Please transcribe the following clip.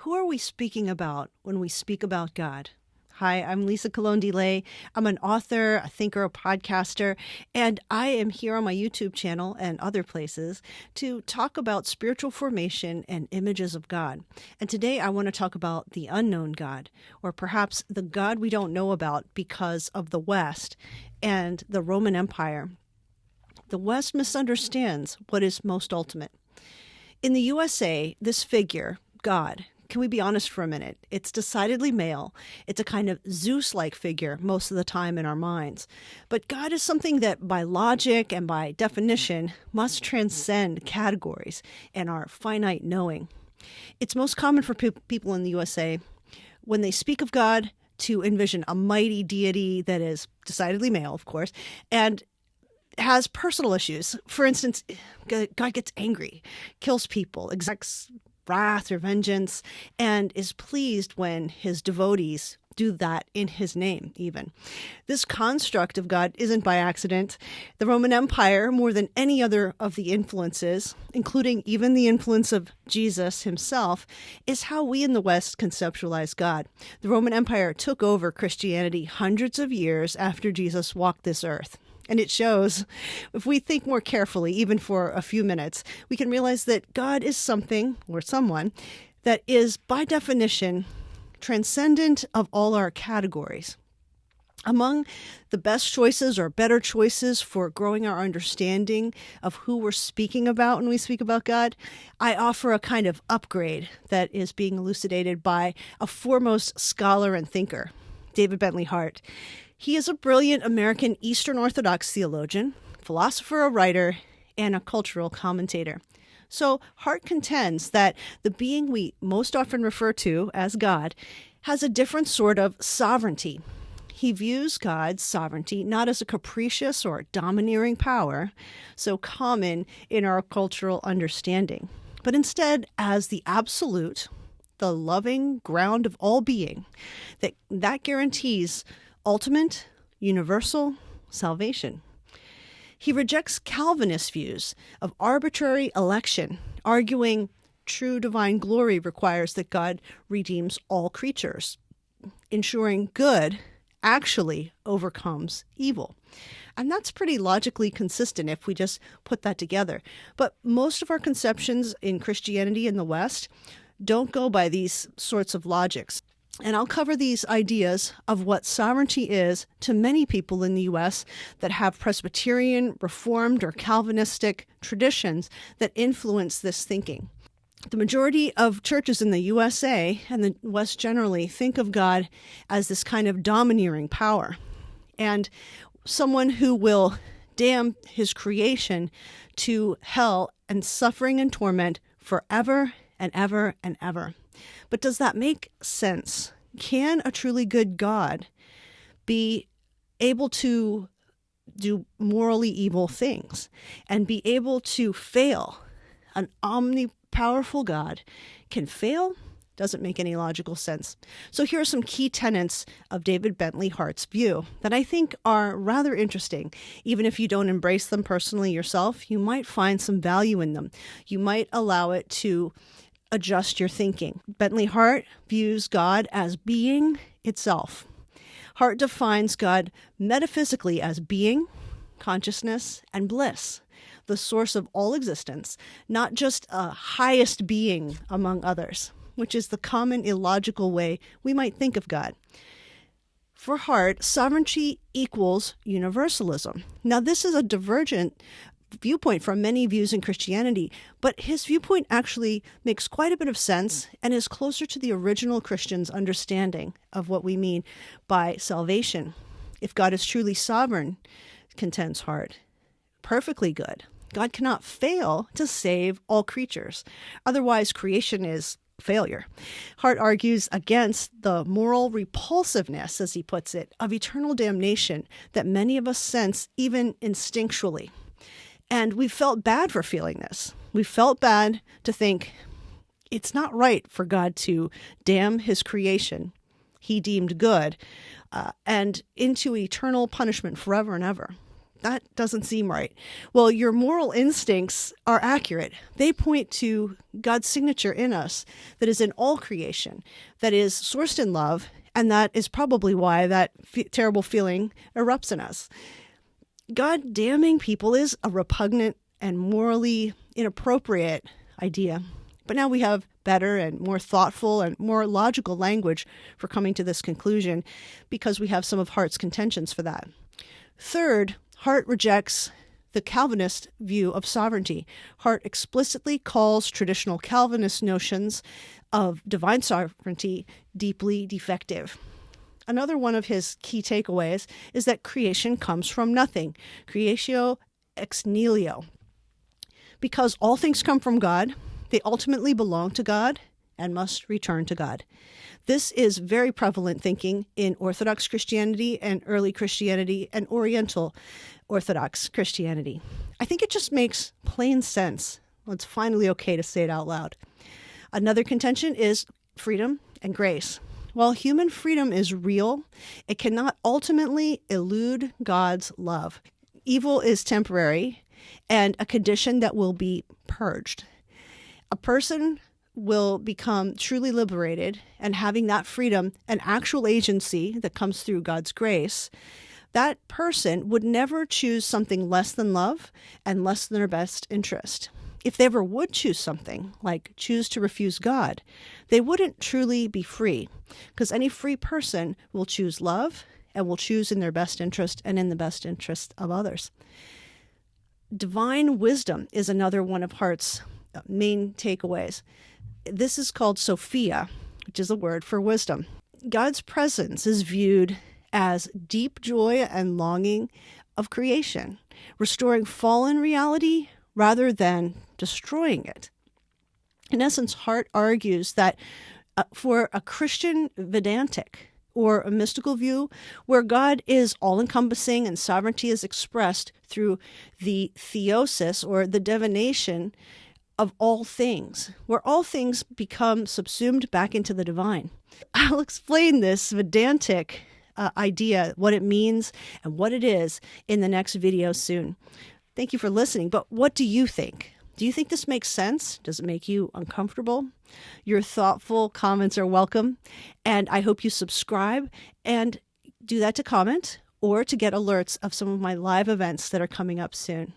Who are we speaking about when we speak about God? Hi, I'm Lisa Colon-DeLay. I'm an author, a thinker, a podcaster, and I am here on my YouTube channel and other places to talk about spiritual formation and images of God. And today I want to talk about the unknown God, or perhaps the God we don't know about because of the West and the Roman Empire. The West misunderstands what is most ultimate. In the USA, this figure, God, can we be honest for a minute? It's decidedly male. It's a kind of Zeus-like figure most of the time in our minds. But God is something that by logic and by definition must transcend categories and our finite knowing. It's most common for people in the USA, when they speak of God, to envision a mighty deity that is decidedly male, of course, and has personal issues. For instance, God gets angry, kills people, exacts wrath or vengeance, and is pleased when his devotees do that in his name, even. This construct of God isn't by accident. The Roman Empire, more than any other of the influences, including even the influence of Jesus himself, is how we in the West conceptualize God. The Roman Empire took over Christianity hundreds of years after Jesus walked this earth. And it shows, if we think more carefully, even for a few minutes, we can realize that God is something, or someone, that is, by definition, transcendent of all our categories. Among the best choices or better choices for growing our understanding of who we're speaking about when we speak about God, I offer a kind of upgrade that is being elucidated by a foremost scholar and thinker, David Bentley Hart. He is a brilliant American Eastern Orthodox theologian, philosopher, a writer, and a cultural commentator. So Hart contends that the being we most often refer to as God has a different sort of sovereignty. He views God's sovereignty not as a capricious or domineering power, so common in our cultural understanding, but instead as the absolute, the loving ground of all being that guarantees ultimate, universal salvation. He rejects Calvinist views of arbitrary election, arguing true divine glory requires that God redeems all creatures, ensuring good actually overcomes evil. And that's pretty logically consistent if we just put that together. But most of our conceptions in Christianity in the West don't go by these sorts of logics. And I'll cover these ideas of what sovereignty is to many people in the U.S. that have Presbyterian, Reformed, or Calvinistic traditions that influence this thinking. The majority of churches in the USA and the West generally think of God as this kind of domineering power and someone who will damn his creation to hell and suffering and torment forever and ever and ever. But does that make sense? Can a truly good God be able to do morally evil things and be able to fail? An omnipowerful God can fail? Doesn't make any logical sense. So here are some key tenets of David Bentley Hart's view that I think are rather interesting. Even if you don't embrace them personally yourself, you might find some value in them. You might allow it to adjust your thinking. Bentley Hart views God as being itself. Hart defines God metaphysically as being, consciousness, and bliss, the source of all existence, not just a highest being among others, which is the common illogical way we might think of God. For Hart, sovereignty equals universalism. Now, this is a divergent viewpoint from many views in Christianity, but his viewpoint actually makes quite a bit of sense and is closer to the original Christians' understanding of what we mean by salvation. If God is truly sovereign, contends Hart, perfectly good, God cannot fail to save all creatures. Otherwise, creation is failure. Hart argues against the moral repulsiveness, as he puts it, of eternal damnation that many of us sense even instinctually. And we felt bad for feeling this. We felt bad to think it's not right for God to damn his creation he deemed good and into eternal punishment forever and ever. That doesn't seem right. Well, your moral instincts are accurate. They point to God's signature in us that is in all creation, that is sourced in love, and that is probably why that terrible feeling erupts in us. God damning people is a repugnant and morally inappropriate idea. But now we have better and more thoughtful and more logical language for coming to this conclusion because we have some of Hart's contentions for that. Third, Hart rejects the Calvinist view of sovereignty. Hart explicitly calls traditional Calvinist notions of divine sovereignty deeply defective. Another one of his key takeaways is that creation comes from nothing, creatio ex nihilo. Because all things come from God, they ultimately belong to God and must return to God. This is very prevalent thinking in Orthodox Christianity and early Christianity and Oriental Orthodox Christianity. I think it just makes plain sense. Well, it's finally okay to say it out loud. Another contention is freedom and grace. While human freedom is real, it cannot ultimately elude God's love. Evil is temporary and a condition that will be purged. A person will become truly liberated, and having that freedom and actual agency that comes through God's grace, that person would never choose something less than love and less than their best interest. If they ever would choose something, like choose to refuse God, they wouldn't truly be free, because any free person will choose love and will choose in their best interest and in the best interest of others. Divine wisdom is another one of Hart's main takeaways. This is called Sophia, which is a word for wisdom. God's presence is viewed as deep joy and longing of creation, restoring fallen reality rather than destroying it. In essence, Hart argues that for a Christian Vedantic or a mystical view where God is all-encompassing and sovereignty is expressed through the theosis or the divination of all things, where all things become subsumed back into the divine. I'll explain this Vedantic idea, what it means and what it is, in the next video soon. Thank you for listening, but what do you think? Do you think this makes sense? Does it make you uncomfortable? Your thoughtful comments are welcome, and I hope you subscribe and do that to comment or to get alerts of some of my live events that are coming up soon.